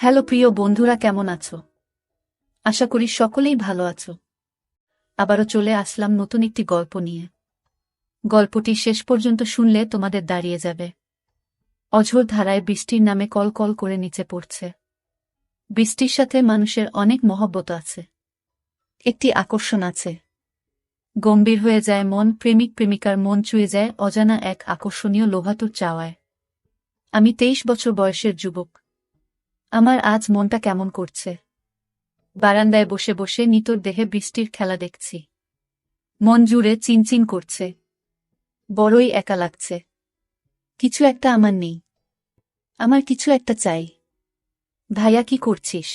Hello প্রিয় বন্ধুরা, কেমন আছো? আশা করি সকলেই ভালো আছো। আবারও চলে আসলাম নতুন একটি গল্প নিয়ে। গল্পটি শেষ পর্যন্ত শুনলে তোমাদের দাঁড়িয়ে যাবে। অঝোর ধারায় বৃষ্টির নামে কল কল করে নিচে পড়ছে। বৃষ্টির সাথে মানুষের অনেক মহব্বত আছে, একটি আকর্ষণ আছে। গম্ভীর হয়ে যায় মন, প্রেমিক প্রেমিকার মন চুয়ে যায় অজানা এক আকর্ষণীয় লোভাতুর চাওয়ায়। আমি 23 বছর বয়সের যুবক। আমার আজ মনটা কেমন করছে। বারান্দায় বসে বসে নিতর দেহে বৃষ্টির খেলা দেখছি। মন জুড়ে চিনচিন করছে। বড়ই একা লাগছে। কিছু একটা আমার নেই। আমার কিছু একটা চাই। ভাইয়া, কি করছিস?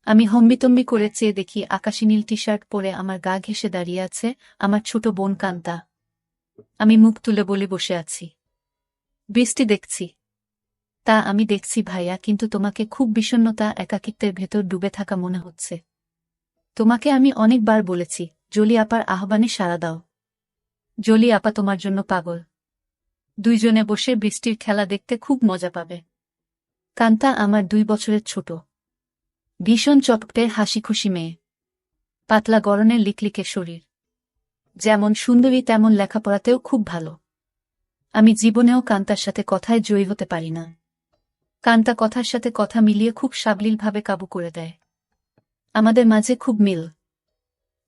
আমি হম্বিতম্বি করে চেয়ে দেখি আকাশি নীল টি শার্ট পরে আমার গা ঘেঁষে দাঁড়িয়ে আছে আমার ছোট বোন কান্তা। আমি মুখ তুলে বলে বসে আছি। বৃষ্টি দেখছি। তা আমি দেখছি ভাইয়া, কিন্তু তোমাকে খুব বিষণ্ণতা, একাকিত্বের ভেতর ডুবে থাকা মনে হচ্ছে। তোমাকে আমি অনেকবার বলেছি, জলি আপার আহ্বানে সাড়া দাও। জলি আপা তোমার জন্য পাগল। দুইজনে বসে বৃষ্টির খেলা দেখতে খুব মজা পাবে। কান্তা আমার 2 বছরের ছোট, ভীষণ চটপটে হাসি খুশি মেয়ে। পাতলা গড়নের লিকলিকে শরীর। যেমন সুন্দরী তেমন লেখাপড়াতেও খুব ভালো। আমি জীবনেও কান্তার সাথে কথায় জয়ী হতে পারি না। কান্তা কথার সাথে কথা মিলিয়ে খুব সাবলীলভাবে কাবু করে দেয়। আমাদের মাঝে খুব মিল।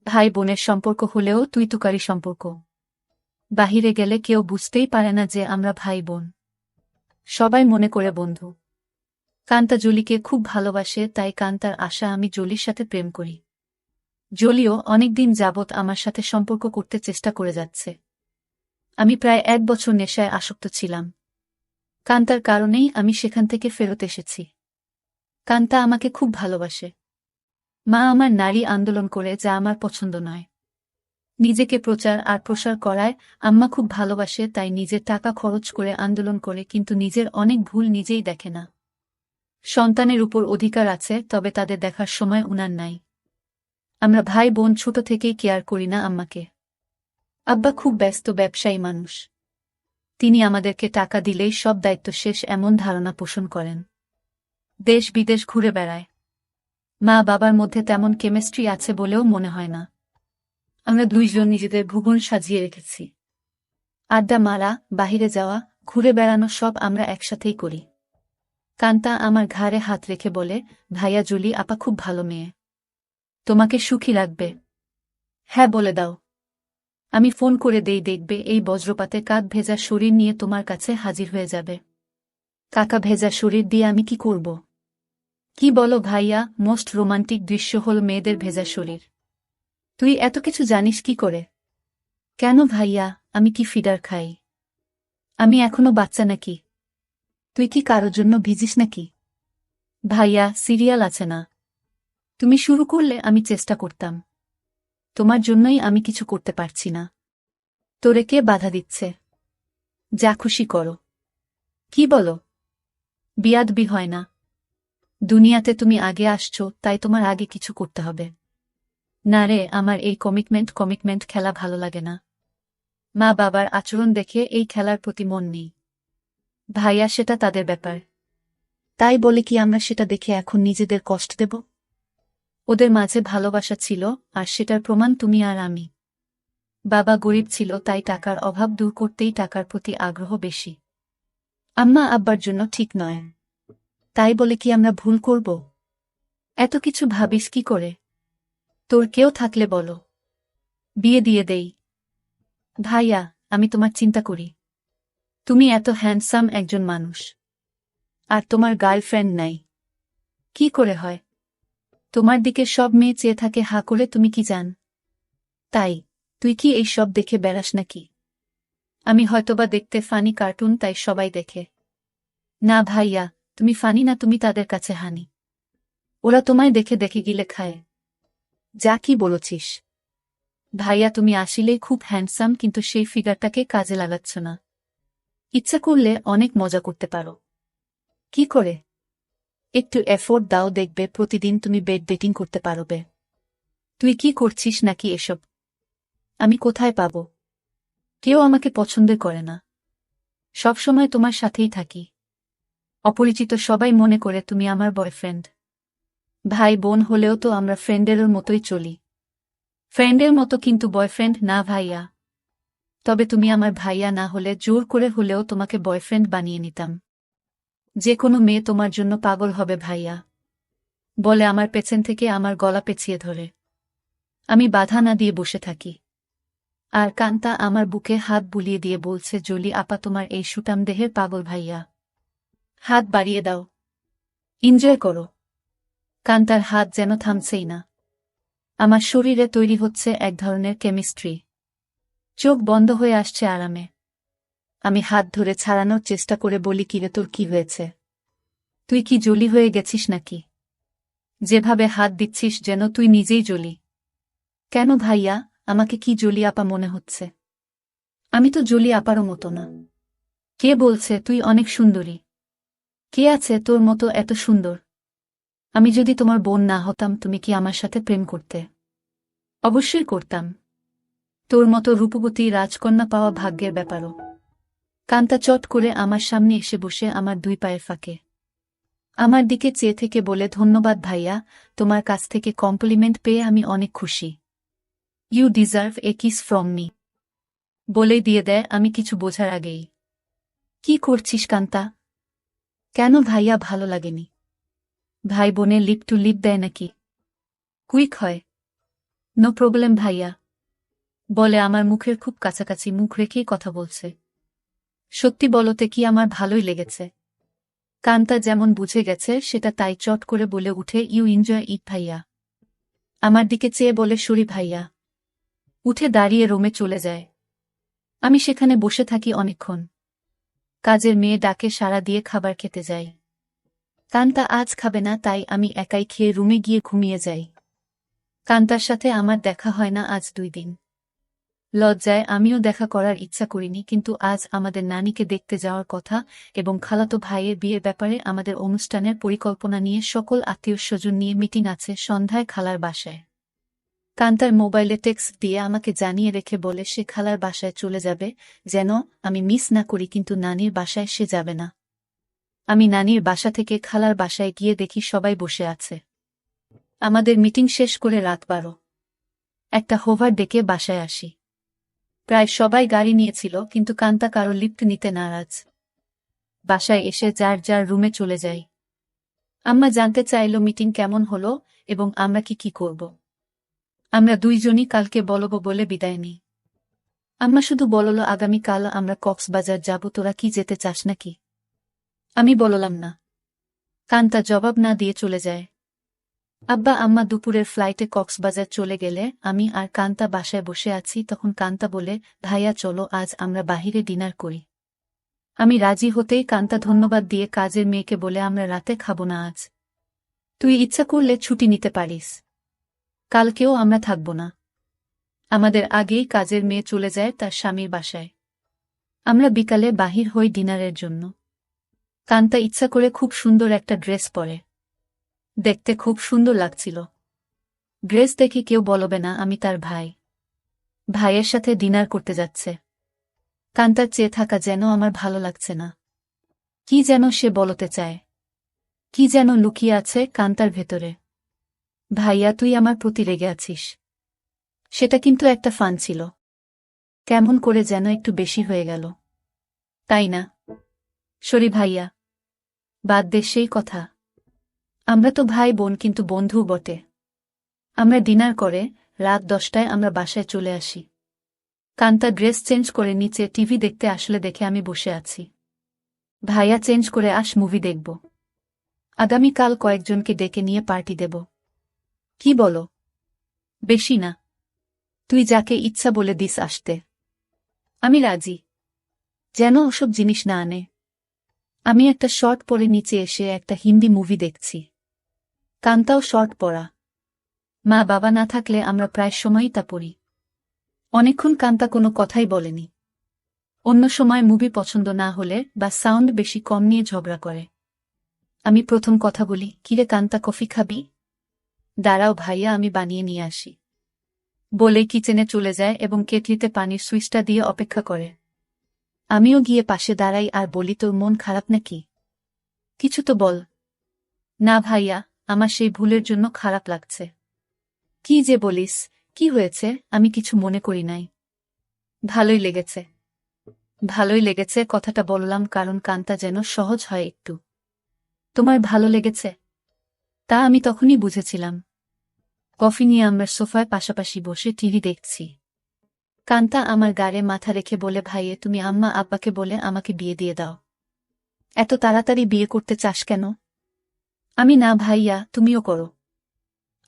ভাই বোনের সম্পর্ক হলেও তুই তুকারি সম্পর্ক। বাহিরে গেলে কেউ বুঝতেই পারে না যে আমরা ভাই বোন। সবাই মনে করে বন্ধু। কান্তা জলিকে খুব ভালোবাসে, তাই কান্তার আশা আমি জলির সাথে প্রেম করি। জলিও অনেকদিন যাবৎ আমার সাথে সম্পর্ক করতে চেষ্টা করে যাচ্ছে। আমি প্রায় 1 বছর নেশায় আসক্ত ছিলাম। কান্তার কারণেই আমি সেখান থেকে ফেরত এসেছি। কান্তা আমাকে খুব ভালোবাসে। মা আমার নারী আন্দোলন করে, যা আমার পছন্দ নয়। নিজেকে প্রচার আর প্রসার করায় আম্মা খুব ভালোবাসে, তাই নিজের টাকা খরচ করে আন্দোলন করে, কিন্তু নিজের অনেক ভুল নিজেই দেখে না। সন্তানের উপর অধিকার আছে, তবে তাদের দেখার সময় উনার নাই। আমরা ভাই বোন ছোট থেকেই কেয়ার করি না আম্মাকে। আব্বা খুব ব্যস্ত ব্যবসায়ী মানুষ। তিনি আমাদেরকে টাকা দিলেই সব দায়িত্ব শেষ, এমন ধারণা পোষণ করেন। দেশ বিদেশ ঘুরে বেড়ায়। মা বাবার মধ্যে তেমন কেমিস্ট্রি আছে বলেও মনে হয় না। আমরা দুইজন নিজেদের ভুবন সাজিয়ে রেখেছি। আড্ডা মারা, বাহিরে যাওয়া, ঘুরে বেড়ানো সব আমরা একসাথেই করি। কান্তা আমার ঘাড়ে হাত রেখে বলে, ভাইয়া, জলি আপা খুব ভালো মেয়ে। তোমাকে সুখী রাখবে। হ্যাঁ বলে দাও। আমি ফোন করে দেই, দেখবে এই বজ্রপাতে কাক ভেজা শরীর নিয়ে তোমার কাছে হাজির হয়ে যাবে। কাকা ভেজা শরীর দিয়ে আমি কি করব? কি বলো ভাইয়া, মোস্ট রোমান্টিক দৃশ্য হল মেয়েদের ভেজা শরীর। তুই এত কিছু জানিস কি করে? কেন ভাইয়া, আমি কি ফিডার খাই? আমি এখনো বাচ্চা নাকি? তুই কি কারোর জন্য ভিজিস নাকি? ভাইয়া, সিরিয়াল আছে না? তুমি শুরু করলে আমি চেষ্টা করতাম। তোমার জন্যই আমি কিছু করতে পারছি না। তোরে কে বাধা দিচ্ছে? যা খুশি করো। কি বলো? বিয়াদবি হয় না। দুনিয়াতে তুমি আগে আসছো, তাই তোমার আগে কিছু করতে হবে। না রে, আমার এই কমিটমেন্ট খেলা ভালো লাগে না। মা বাবার আচরণ দেখে এই খেলার প্রতি মন নেই। ভাইয়া, সেটা তাদের ব্যাপার। তাই বলে কি আমরা সেটা দেখে এখন নিজেদের কষ্ট দেব? ওদের মাঝে ভালোবাসা ছিল, আর সেটার প্রমাণ তুমি আর আমি। বাবা গরিব ছিল, তাই টাকার অভাব দূর করতেই টাকার প্রতি আগ্রহ বেশি। আম্মা আব্বার জন্য ঠিক নয়। তাই বলে কি আমরা ভুল করব? এত কিছু ভাবিস কি করে? তোর কেউ থাকলে বলো, বিয়ে দিয়ে দেই। ভাইয়া, আমি তোমার চিন্তা করি। তুমি এত হ্যান্ডসাম একজন মানুষ, আর তোমার গার্লফ্রেন্ড নাই। কি করে হয়? তোমার দিকে সব মেয়ে চেয়ে থাকে হা করে, তুমি কি জান? তাই তুই কি এই সব দেখে বেড়াস নাকি? আমি হয়তোবা দেখতে ফানি কার্টুন, তাই সবাই দেখে। না ভাইয়া, তুমি ফানি না, তুমি তাদের কাছে হানি। ওরা তোমায় দেখে দেখে গিলে খায়। যা কি বলছিস? ভাইয়া, তুমি আসলেই খুব হ্যান্ডসাম, কিন্তু সেই ফিগারটাকে কাজে লাগাচ্ছ না। ইচ্ছা করলে অনেক মজা করতে পারো। কি করে? একটু এফোর্ট দাও, দেখবে প্রতিদিন তুমি বেড ডেটিং করতে পারবে। তুই কি করছিস নাকি এসব? আমি কোথায় পাব? কেউ আমাকে পছন্দ করে না। সবসময় তোমার সাথেই থাকি। অপরিচিত সবাই মনে করে তুমি আমার বয়ফ্রেন্ড। ভাই বোন হলেও তো আমরা ফ্রেন্ডের মতোই চলি। ফ্রেন্ডের মতো, কিন্তু বয়ফ্রেন্ড না ভাইয়া। তবে তুমি আমার ভাইয়া না হলে জোর করে হলেও তোমাকে বয়ফ্রেন্ড বানিয়ে নিতাম। যে কোনো মেয়ে তোমার জন্য পাগল হবে ভাইয়া, বলে আমার পেছন থেকে আমার গলা পেঁচিয়ে ধরে। আমি বাধা না দিয়ে বসে থাকি। আর কান্তা আমার বুকে হাত বুলিয়ে দিয়ে বলছে, জলি আপা তোমার এই সুটাম দেহের পাগল ভাইয়া। হাত বাড়িয়ে দাও, এনজয় করো। কান্তার হাত যেন থামছেই না। আমার শরীরে তৈরি হচ্ছে এক ধরনের কেমিস্ট্রি। চোখ বন্ধ হয়ে আসছে আরামে। আমি হাত ধরে ছাড়ানোর চেষ্টা করে বলি, কিরে তোর কি হয়েছে? তুই কি জলি হয়ে গেছিস নাকি? যেভাবে হাত দিচ্ছিস যেন তুই নিজেই জলি। কেন ভাইয়া, আমাকে কি জলি আপা মনে হচ্ছে? আমি তো জলি আপারও মতো না। কে বলছে? তুই অনেক সুন্দরী। কে আছে তোর মতো এত সুন্দর? আমি যদি তোমার বোন না হতাম তুমি কি আমার সাথে প্রেম করতে? অবশ্যই করতাম। তোর মতো রূপবতী রাজকন্যা পাওয়া ভাগ্যের ব্যাপারও। কান্তা চট করে আমার সামনে এসে বসে আমার দুই পায়ের ফাঁকে আমার দিকে চেয়ে থেকে বলে, ধন্যবাদ ভাইয়া, তোমার কাছ থেকে কমপ্লিমেন্ট পেয়ে আমি অনেক খুশি। You deserve a kiss from me. বলেই দিয়ে দেয় আমি কিছু বোঝার আগেই। কি করছিস কান্তা? কেন ভাইয়া, ভালো লাগেনি? ভাই বোনে লিপ টু লিপ দেয় নাকি? কুইক হয়। নো প্রবলেম ভাইয়া, বলে আমার মুখের খুব কাছাকাছি মুখ রেখেই কথা বলছে। সত্যি বলতে কি আমার ভালোই লেগেছে। কান্তা যেমন বুঝে গেছে সেটা তাই চট করে বলে উঠে, ইউ এনজয় ইট ভাইয়া। আমার দিকে চেয়ে বলে, সরি ভাইয়া। উঠে দাঁড়িয়ে রুমে চলে যায়। আমি সেখানে বসে থাকি অনেকক্ষণ। কাজের মেয়ে ডাকে সাড়া দিয়ে খাবার খেতে যাই। কান্তা আজ খাবে না, তাই আমি একাই খেয়ে রুমে গিয়ে ঘুমিয়ে যাই। কান্তার সাথে আমার দেখা হয় না আজ 2 দিন। লজ্জায় আমিও দেখা করার ইচ্ছা করিনি, কিন্তু আজ আমাদের নানিকে দেখতে যাওয়ার কথা এবং খালাতো ভাইয়ের বিয়ের ব্যাপারে আমাদের অনুষ্ঠানের পরিকল্পনা নিয়ে সকল আত্মীয়স্বজন নিয়ে মিটিং আছে সন্ধ্যায় খালার বাসায়। কান্তার মোবাইলে টেক্সট দিয়ে আমাকে জানিয়ে রেখে বলে সে খালার বাসায় চলে যাবে, যেন আমি মিস না করি, কিন্তু নানির বাসায় সে যাবে না। আমি নানির বাসা থেকে খালার বাসায় গিয়ে দেখি সবাই বসে আছে। আমাদের মিটিং শেষ করে রাত 12। একটা হোভার ডেকে বাসায় আসি। প্রায় সবাই গাড়ি নিয়েছিল, কিন্তু কান্তা কারো লিফট নিতে নারাজ। বাসায় এসে যার যার রুমে চলে যাই। আম্মা জানতে চাইল মিটিং কেমন হলো এবং আমরা কি করব। আমরা দুইজনই কালকে বলবো বলে বিদায় নিই। আম্মা শুধু বলল, আগামীকাল আমরা কক্সবাজার যাব, তোরা কি যেতে চাস নাকি? আমি বললাম না। কান্তা জবাব না দিয়ে চলে যায়। আব্বা আম্মা দুপুরের ফ্লাইটে কক্সবাজার চলে গেলে আমি আর কান্তা বাসায় বসে আছি। তখন কান্তা বলে, ভাইয়া চলো আজ আমরা বাহিরে ডিনার করি। আমি রাজি হতেই কান্তা ধন্যবাদ দিয়ে কাজের মেয়েকে বলে, আমরা রাতে খাবো না আজ। তুই ইচ্ছা করলে ছুটি নিতে পারিস। কালকেও আমরা থাকব না। আমাদের আগেই কাজের মেয়ে চলে যায় তার স্বামীর বাসায়। আমরা বিকালে বাহির হই ডিনারের জন্য। কান্তা ইচ্ছা করে খুব সুন্দর একটা ড্রেস পরে। দেখতে খুব সুন্দর লাগছিল। ড্রেস দেখে কেউ বলবে না আমি তার ভাই। ভাইয়ের সাথে ডিনার করতে যাচ্ছে। কান্তার চেয়ে থাকা যেন আমার ভালো লাগছে না। কি যেন সে বলতে চায়। কি যেন লুকিয়ে আছে কান্তার ভেতরে। ভাইয়া তুই আমার প্রতি রেগে আছিস। সেটা কিন্তু একটা ফান ছিল। কেমন করে যেন একটু বেশি হয়ে গেল, তাই না? সরি ভাইয়া, বাদ দে সেই কথা। আমরা তো ভাই বোন, কিন্তু বন্ধু বটে। আমরা ডিনার করে রাত 10টায় আমরা বাসায় চলে আসি। কান্তা ড্রেস চেঞ্জ করে নিচে টিভি দেখতে আসলে দেখে আমি বসে আছি। ভাইয়া চেঞ্জ করে আস, মুভি দেখব। আগামীকাল কয়েকজনকে ডেকে নিয়ে পার্টি দেব। কি বলো? বেশি না, তুই যাকে ইচ্ছা বলে দিস আসতে। আমি রাজি। যেন ওসব জিনিস না আনে। আমি একটা শর্ট পরে নিচে এসে একটা হিন্দি মুভি দেখছি। কান্তাও শর্ট পরা। মা বাবা না থাকলে আমরা প্রায় সময়ই তা পড়ি। অনেকক্ষণ কান্তা কোনো কথাই বলেনি। অন্য সময় মুভি পছন্দ না হলে বা সাউন্ড বেশি কম নিয়ে ঝগড়া করে। আমি প্রথম কথা বলি, কিরে কান্তা কফি খাবি? দাঁড়াও ভাইয়া, আমি বানিয়ে নিয়ে আসি। বলে কিচেনে চলে যায় এবং কেটলিতে পানির সুইচটা দিয়ে অপেক্ষা করে। আমিও গিয়ে পাশে দাঁড়াই আর বলি, তোর মন খারাপ নাকি? কিছু তো বল। না ভাইয়া, আমার সেই ভুলের জন্য খারাপ লাগছে। কি যে বলিস, কি হয়েছে? আমি কিছু মনে করি নাই। ভালোই লেগেছে। ভালোই লেগেছে কথাটা বললাম কারণ কানটা যেন সহজ হয় একটু। তোমার ভালো লেগেছে? তা আমি তখনই বুঝেছিলাম। কফি নিয়ে আমরা সোফায় পাশাপাশি বসে টিভি দেখছি। কান্তা আমার গাড়ে মাথা রেখে বলে, ভাইয়ে তুমি আম্মা আব্বাকে বলে আমাকে বিয়ে দিয়ে দাও। এত তাড়াতাড়ি বিয়ে করতে চাস কেন? আমি না ভাইয়া, তুমিও করো।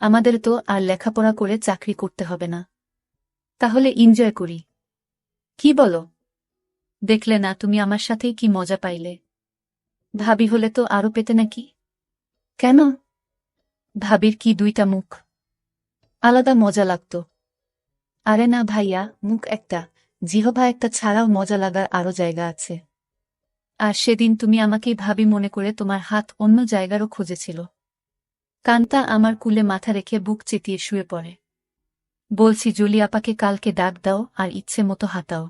আমাদের তো আর লেখাপড়া করে চাকরি করতে হবে না। তাহলে এনজয় করি। কি বলো? দেখলে না তুমি আমার সাথেই কি মজা পাইলে। ভাবি হলে তো আরো পেতে নাকি? কেন? ভাবির কি দুইটা মুখ? আলাদা মজা লাগত। আরে না ভাইয়া, মুখ একটা, জিহবা একটা ছাড়াও মজা লাগার আরো জায়গা আছে। আর সেদিন তুমি আমাকেই ভাবি মনে করে তোমার হাত অন্য জায়গারও খুঁজেছিল। কান্তা আমার কুলে মাথা রেখে বুক চেতিয়ে শুয়ে পড়ে। বলছি জলি আপাকে কালকে ডাক দাও আর ইচ্ছে মতো হাতাও।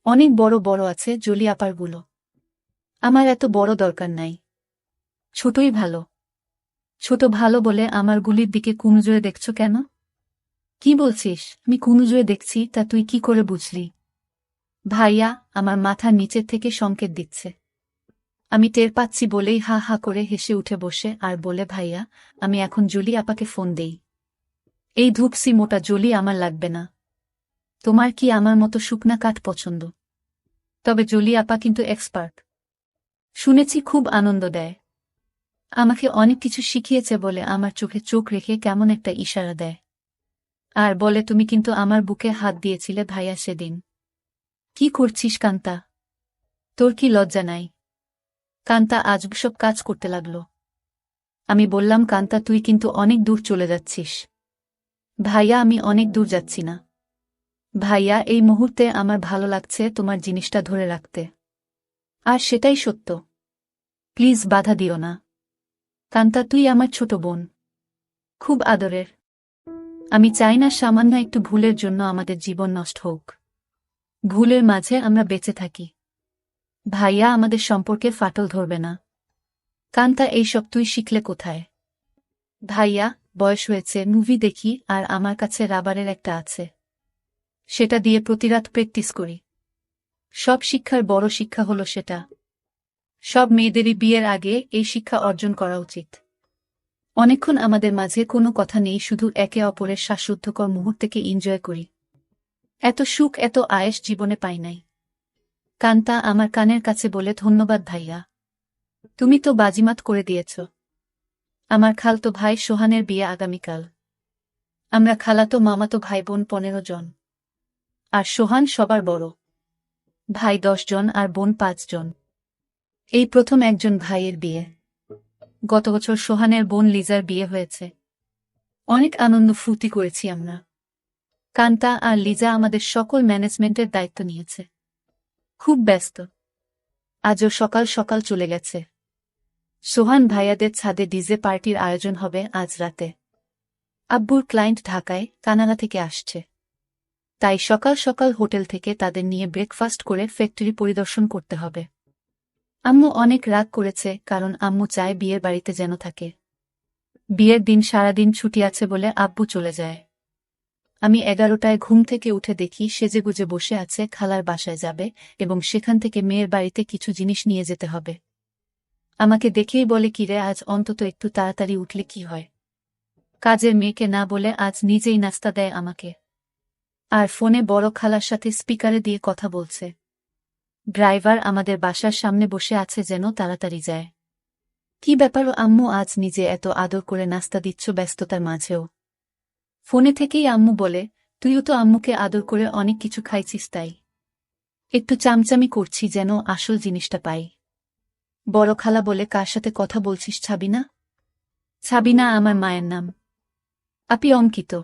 অনেক বড় বড় আছে জলি আপারগুলো। আমার এত বড় দরকার নাই। ছোটই ভালো। ছোট ভালো বলে আমার গুলির দিকে কুনজরে দেখছো কেন? কি বলছিস? আমি কুনজরে দেখছি তা তুই কি করে বুঝলি? ভাইয়া আমার মাথার নিচের থেকে সংকেত দিচ্ছে। আমি টের পাচ্ছি বলেই হা হা করে হেসে উঠে বসে আর বলে, ভাইয়া আমি এখন জলি আপাকে ফোন দেই। এই ধূপসি মোটা জলি আমার লাগবে না। তোমার কি আমার মতো শুকনা কাঠ পছন্দ? তবে জলি আপা কিন্তু এক্সপার্ট। শুনেছি খুব আনন্দ দেয়। আমাকে অনেক কিছু শিখিয়েছে বলে আমার চোখে চোখ রেখে কেমন একটা ইশারা দেয়। আর বলে, তুমি কিন্তু আমার বুকে হাত দিয়েছিলে ভাইয়া সেদিন। কি করছিস কান্তা? তোর কি লজ্জা নাই? কান্তা আজব সব কাজ করতে লাগল। আমি বললাম, কান্তা তুই কিন্তু অনেক দূর চলে যাচ্ছিস। ভাইয়া আমি অনেক দূর যাচ্ছি না। ভাইয়া এই মুহূর্তে আমার ভালো লাগছে তোমার জিনিসটা ধরে রাখতে। আর সেটাই সত্য। প্লিজ বাধা দিও না। কান্তা তুই আমার ছোট বোন। খুব আদরের। আমি চাই না সামান্য একটু ভুলের জন্য আমাদের জীবন নষ্ট হোক। ভুলের মাঝে আমরা বেঁচে থাকি। ভাইয়া আমাদের সম্পর্কে ফাটল ধরবে না। কান্তা এইসব তুই শিখলে কোথায়? ভাইয়া বয়স হয়েছে, মুভি দেখি আর আমার কাছে রাবারের একটা আছে। সেটা দিয়ে প্রতিরাত প্র্যাকটিস করি। সব শিক্ষার বড় শিক্ষা হলো সেটা। সব মেয়েদেরই বিয়ের আগে এই শিক্ষা অর্জন করা উচিত। অনেকক্ষণ আমাদের মাঝে কোনো কথা নেই, শুধু একে অপরের শ্বাসরুদ্ধকর মুহূর্তকে এনজয় করি। এত সুখ এত আয়েশ জীবনে পাই নাই। কান্তা আমার কানের কাছে বলে, ধন্যবাদ ভাইয়া। তুমি তো বাজিমাত করে দিয়েছ। আমার খালতো ভাই সোহানের বিয়ে আগামীকাল। আমরা খালাতো মামাতো ভাই বোন 15 জন। আর সোহান সবার বড়। ভাই 10 জন আর বোন 5 জন। এই প্রথম একজন ভাইয়ের বিয়ে। গত বছর সোহানের বোন লিজার বিয়ে হয়েছে। অনেক আনন্দ ফুর্তি করেছি আমরা। কান্তা আর লিজা আমাদের সকল ম্যানেজমেন্টের দায়িত্ব নিয়েছে। খুব ব্যস্ত। আজও সকাল সকাল চলে গেছে। সোহান ভাইয়াদের ছাদে ডিজে পার্টির আয়োজন হবে আজ রাতে। আব্বুর ক্লায়েন্ট ঢাকায় কানাডা থেকে আসছে। তাই সকাল সকাল হোটেল থেকে তাদের নিয়ে ব্রেকফাস্ট করে ফ্যাক্টরি পরিদর্শন করতে হবে। আম্মু অনেক রাগ করেছে কারণ আম্মু চায় বিয়ের বাড়িতে যেন থাকে। বিয়ের দিন সারাদিন ছুটি আছে বলে আব্বু চলে যায়। আমি 11টায় ঘুম থেকে উঠে দেখি সেজেগুজে বসে আছে, খালার বাসায় যাবে এবং সেখান থেকে মেয়ের বাড়িতে কিছু জিনিস নিয়ে যেতে হবে। আমাকে দেখেই বলে, কিরে আজ অন্তত একটু তাড়াতাড়ি উঠলে কি হয়? কাজের মেয়েকে না বলে আজ নিজেই নাস্তা দেয় আমাকে। আর ফোনে বড় খালার সাথে স্পিকারে দিয়ে কথা বলছে। ড্রাইভার আমাদের বাসার সামনে বসে আছে যেন তাড়াতাড়ি যায়। কি ব্যাপারও আম্মু আজ নিজে এত আদর করে নাস্তা দিচ্ছ ব্যস্ততার মাঝেও? ফোনে থেকেই আম্মু বলে, তুইও তো আম্মুকে আদর করে অনেক কিছু খাইছিস তাই। একটু চামচামি করছি যেন আসল জিনিসটা পাই। বড় খালা বলে, কার সাথে কথা বলছিস ছাবিনা? ছাবিনা আমার মায়ের নাম। আপি অঙ্কিত।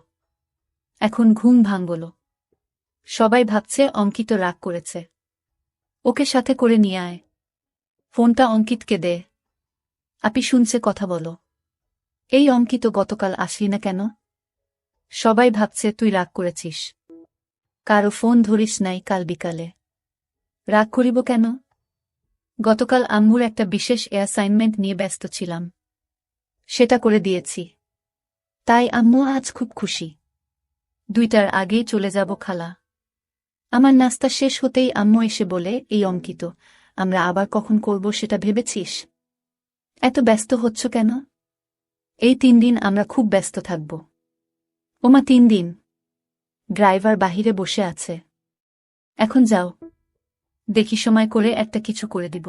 এখন ঘুম ভাঙল। সবাই ভাবছে অঙ্কিত রাগ করেছে। ওকে সাথে করে নিয়ে আয়। ফোনটা অঙ্কিতকে দে। আপি শুনছে, কথা বলো। এই অঙ্কিত, গতকাল আসলি না কেন? সবাই ভাবছে তুই রাগ করেছিস। কারো ফোন ধরিস নাই কাল বিকালে। রাগ করিব কেন? গতকাল আম্মুর একটা বিশেষ অ্যাসাইনমেন্ট নিয়ে ব্যস্ত ছিলাম, সেটা করে দিয়েছি। তাই আম্মু আজ খুব খুশি। 2টার আগেই চলে যাব খালা। আমার নাস্তা শেষ হতেই আম্মু এসে বলে, এই অঙ্কিত, আমরা আবার কখন করব সেটা ভেবেছিস? এত ব্যস্ত হচ্ছ কেন? এই 3 দিন আমরা খুব ব্যস্ত থাকব। ওমা 3 দিন? ড্রাইভার বাহিরে বসে আছে। এখন যাও, দেখি সময় করে একটা কিছু করে দিব।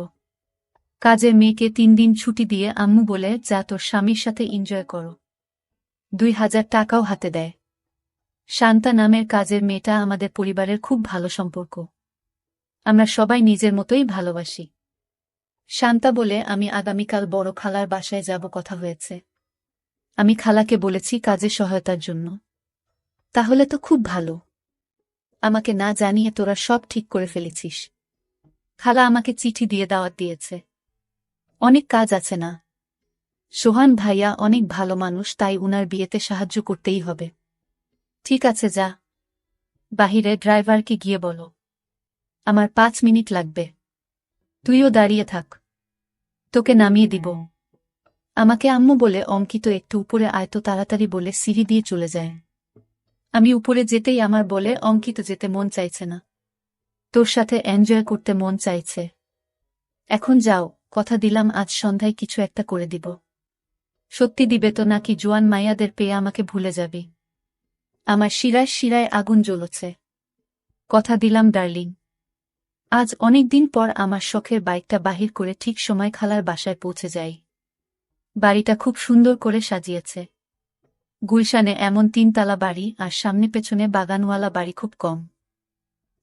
কাজের মেয়েকে 3 দিন ছুটি দিয়ে আম্মু বলে, যা তোর স্বামীর সাথে এনজয় করো। 2000 টাকাও হাতে দেয়। শান্তা নামের কাজের মেয়েটা আমাদের পরিবারের খুব ভালো সম্পর্ক। আমরা সবাই নিজের মতোই ভালোবাসি। শান্তা বলে, আমি আগামীকাল বড় খালার বাসায় যাব, কথা হয়েছে। আমি খালাকে বলেছি কাজে সহায়তার জন্য। তাহলে তো খুব ভালো। আমাকে না জানিয়ে তোরা সব ঠিক করে ফেলেছিস। খালা আমাকে চিঠি দিয়ে দাওয়াত দিয়েছে। অনেক কাজ আছে না? সোহান ভাইয়া অনেক ভালো মানুষ, তাই উনার বিয়েতে সাহায্য করতেই হবে। ঠিক আছে, যা। বাহিরে ড্রাইভারকে গিয়ে বলো আমার 5 মিনিট লাগবে। তুইও দাঁড়িয়ে থাক, তোকে নামিয়ে দিব। আমাকে আম্মু বলে, অঙ্কিত একটু উপরে আয় তো তাড়াতাড়ি বলে সিঁড়ি দিয়ে চলে যায়। আমি উপরে যেতেই আমার বলে, অঙ্কিত যেতে মন চাইছে না, তোর সাথে এনজয় করতে মন চাইছে। এখন যাও, কথা দিলাম আজ সন্ধ্যায় কিছু একটা করে দিব। সত্যি দিবে তো, নাকি জোয়ান মাইয়াদের পেয়ে আমাকে ভুলে যাবি? আমার শিরায় শিরায় আগুন জ্বলছে। কথা দিলাম ডার্লিং। আজ অনেক দিন পর আমার শখের বাইকটা বাহির করে ঠিক সময় খালার বাসায় পৌঁছে যাই। বাড়িটা খুব সুন্দর করে সাজিয়েছে। গুলশানে এমন 3 তলা বাড়ি আর সামনে পেছনে বাগানওয়ালা বাড়ি খুব কম।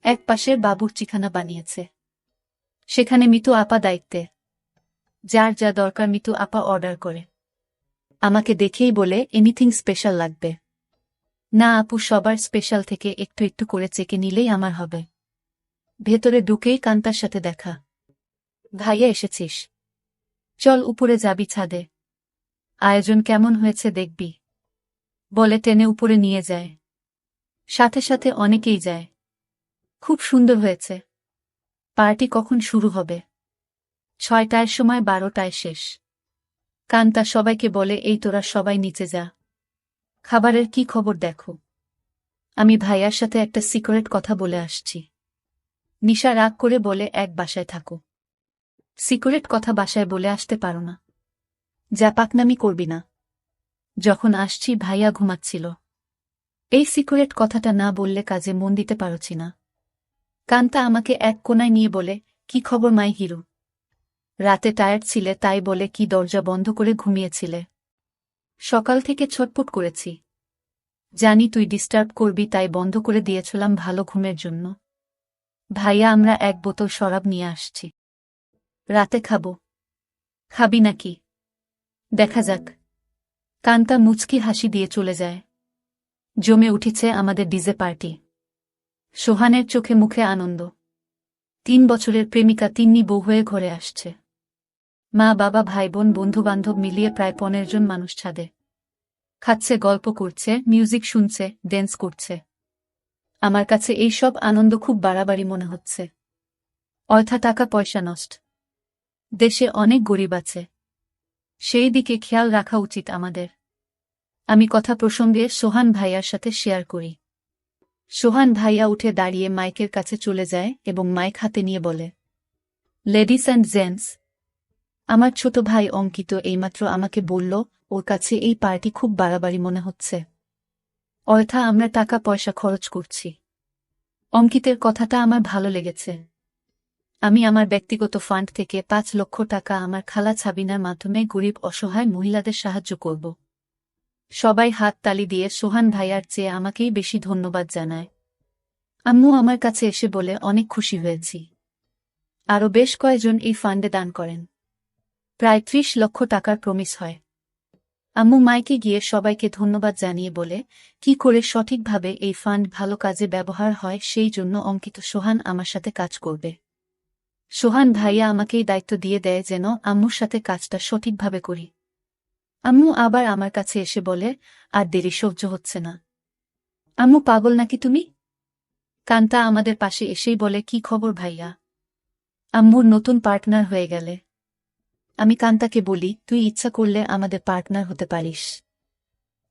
এক পাশের বাবুর্চিখানা বানিয়েছে, সেখানে মিতু আপা দায়িত্বে। যার যা দরকার মিতু আপা অর্ডার করে। আমাকে দেখেই বলে, এনিথিং স্পেশাল লাগবে? না আপু, সবার স্পেশাল থেকে একটু একটু করে চেকে নিলেই আমার হবে। ভেতরে ঢুকেই কান্তার সাথে দেখা। ভাইয়া এসেছিস? চল উপরে যাবি ছাদে। আয়োজন কেমন হয়েছে দেখবি, বলে টেনে উপরে নিয়ে যায়। সাথে সাথে অনেকেই যায়। খুব সুন্দর হয়েছে। পার্টি কখন শুরু হবে? 6টার সময়, 12টায় শেষ। কান্তা সবাইকে বলে, এই তোরা সবাই নিচে যা, খাবারের কি খবর দেখো। আমি ভাইয়ার সাথে একটা সিক্রেট কথা বলে আসছি। নিশা রাগ করে বলে, এক বাসায় থাকো, সিক্রেট কথা বাসায় বলে আসতে পারো না? যা পাকনামি করবি না। যখন আসছি ভাইয়া ঘুমাচ্ছিল। এই সিক্রেট কথাটা না বললে কাজে মন দিতে পারছি না। কান্তা আমাকে এক কোনায় নিয়ে বলে, কি খবর মাই হিরো? রাতে টায়ার্ড ছিলে তাই বলে কি দরজা বন্ধ করে ঘুমিয়েছিলে? সকাল থেকে ছটপট করেছি, জানি তুই ডিস্টার্ব করবি তাই বন্ধ করে দিয়েছিলাম ভালো ঘুমের জন্য। ভাইয়া, আমরা 1 বোতল শরাব নিয়ে আসছি, রাতে খাবো। খাবি নাকি? দেখা যাক। কান্তা মুচকি হাসি দিয়ে চলে যায়। জমে উঠেছে আমাদের ডিজে পার্টি। সোহানের চোখে মুখে আনন্দ। 3 বছরের প্রেমিকা তিন্নি বউ হয়ে ঘরে আসছে। মা বাবা ভাই বোন বন্ধুবান্ধব মিলিয়ে প্রায় 15 জন মানুষ ছাদে খাচ্ছে, গল্প করছে, মিউজিক শুনছে, ড্যান্স করছে। আমার কাছে এই সব আনন্দ খুব বাড়াবাড়ি মনে হচ্ছে। অযথা টাকা পয়সা নষ্ট। দেশে অনেক গরিব আছে, সেই দিকে খেয়াল রাখা উচিত আমাদের। আমি কথা প্রসঙ্গে সোহান ভাইয়ার সাথে শেয়ার করি। সোহান ভাইয়া উঠে দাঁড়িয়ে মাইকের কাছে চলে যায় এবং মাইক হাতে নিয়ে বলে, লেডিস অ্যান্ড জেন্টস, আমার ছোট ভাই অঙ্কিত এইমাত্র আমাকে বলল ওর কাছে এই পার্টি খুব বাড়াবাড়ি মনে হচ্ছে। অযথা আমরা টাকা পয়সা খরচ করছি। অঙ্কিতের কথাটা আমার ভালো লেগেছে। আমি আমার ব্যক্তিগত ফান্ড থেকে 5 লক্ষ টাকা আমার খালা ছাবিনার মাধ্যমে গরিব অসহায় মহিলাদের সাহায্য করব। সবাই হাত তালি দিয়ে সোহান ভাইয়ার চেয়ে আমাকেই বেশি ধন্যবাদ জানায়। আম্মু আমার কাছে এসে বলে, অনেক খুশি হয়েছি। আরও বেশ কয়েকজন এই ফান্ডে দান করেন। প্রায় 30 লক্ষ টাকার প্রমিস হয়। আম্মু মাইকে গিয়ে সবাইকে ধন্যবাদ জানিয়ে বলে, কি করে সঠিকভাবে এই ফান্ড ভালো কাজে ব্যবহার হয় সেই জন্য অঙ্কিত সোহান আমার সাথে কাজ করবে। সোহান ভাইয়া আমাকেই দায়িত্ব দিয়ে দেয় যেন আম্মুর সাথে কাজটা সঠিকভাবে করি। আম্মু আবার আমার কাছে এসে বলে, আর দেরি সহ্য হচ্ছে না। আম্মু পাগল নাকি তুমি? কান্তা আমাদের পাশে এসেই বলে, কি খবর ভাইয়া? আম্মুর নতুন পার্টনার হয়ে গেলে। আমি কান্তাকে বলি, তুই ইচ্ছা করলে আমাদের পার্টনার হতে পারিস।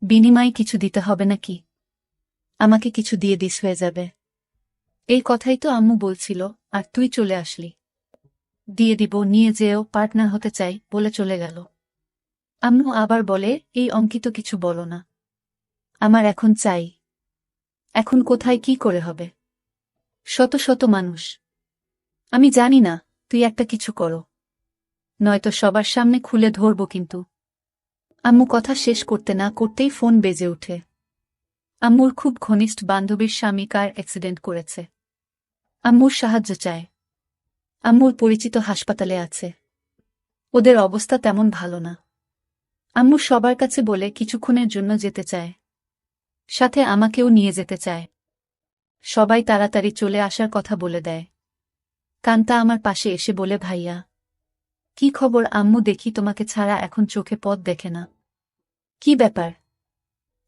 বিনিময়ে কিছু দিতে হবে নাকি? আমাকে কিছু দিয়ে দিস হয়ে যাবে। এই কথাই তো আম্মু বলছিল, আর তুই চলে আসলি। দিয়ে দিব, নিয়ে যেও, পার্টনার হতে চাই বলে চলে গেল। আম্মু আবার বলে, এই অঙ্কিত কিছু বলো না। আমার এখন চাই। এখন কোথায় কি করে হবে? শত শত মানুষ। আমি জানি না, তুই একটা কিছু করো, নয়তো সবার সামনে খুলে ধরব কিন্তু। আম্মু কথা শেষ করতে না করতেই ফোন বেজে ওঠে। আম্মুর খুব ঘনিষ্ঠ বান্ধবীর স্বামী কার অ্যাক্সিডেন্ট করেছে। আম্মুর সাহায্য চায়। আম্মুর পরিচিত হাসপাতালে আছে। ওদের অবস্থা তেমন ভালো না। আম্মু সবার কাছে বলে কিছুক্ষণের জন্য যেতে চায়। সাথে আমাকেও নিয়ে যেতে চায়। সবাই তাড়াতাড়ি চলে আসার কথা বলে দেয়। কান্তা আমার পাশে এসে বলে, ভাইয়া কি খবর? আম্মু, দেখি তোমাকে ছাড়া এখন চোখে পথ দেখে না। কি ব্যাপার?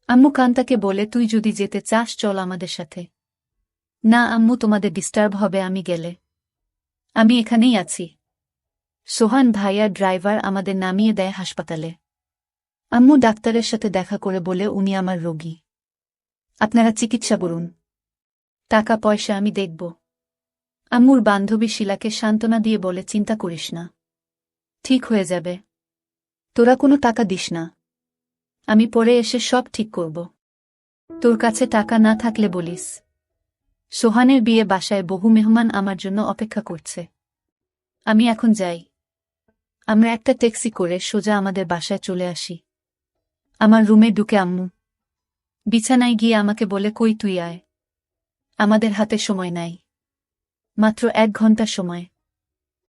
আম্মু কান্তাকে বলে, তুই যদি যেতে চাস চল আমাদের সাথে। না আম্মু, তোমাদের ডিস্টার্ব হবে আমি গেলে। আমি এখানেই আছি। সোহান ভাইয়ার ড্রাইভার আমাদের নামিয়ে দেয় হাসপাতালে। আম্মু ডাক্তারের সাথে দেখা করে বলে, উনি আমার রোগী, আপনারা চিকিৎসা করুন, টাকা পয়সা আমি দেখব। আম্মুর বান্ধবী শিলাকে সান্ত্বনা দিয়ে বলে, চিন্তা করিস না, ঠিক হয়ে যাবে। তোরা কোনো টাকা দিস না, আমি পরে এসে সব ঠিক করব। তোর কাছে টাকা না থাকলে বলিস। সোহানের বিয়ে বাসায় বহু মেহমান আমার জন্য অপেক্ষা করছে। আমি এখন যাই। আমরা একটা ট্যাক্সি করে সোজা আমাদের বাসায় চলে আসি। আমার রুমে ঢুকে আম্মু বিছানায় গিয়ে আমাকে বলে, কই তুই আয়, আমাদের হাতে সময় নাই, মাত্র 1 ঘন্টা সময়।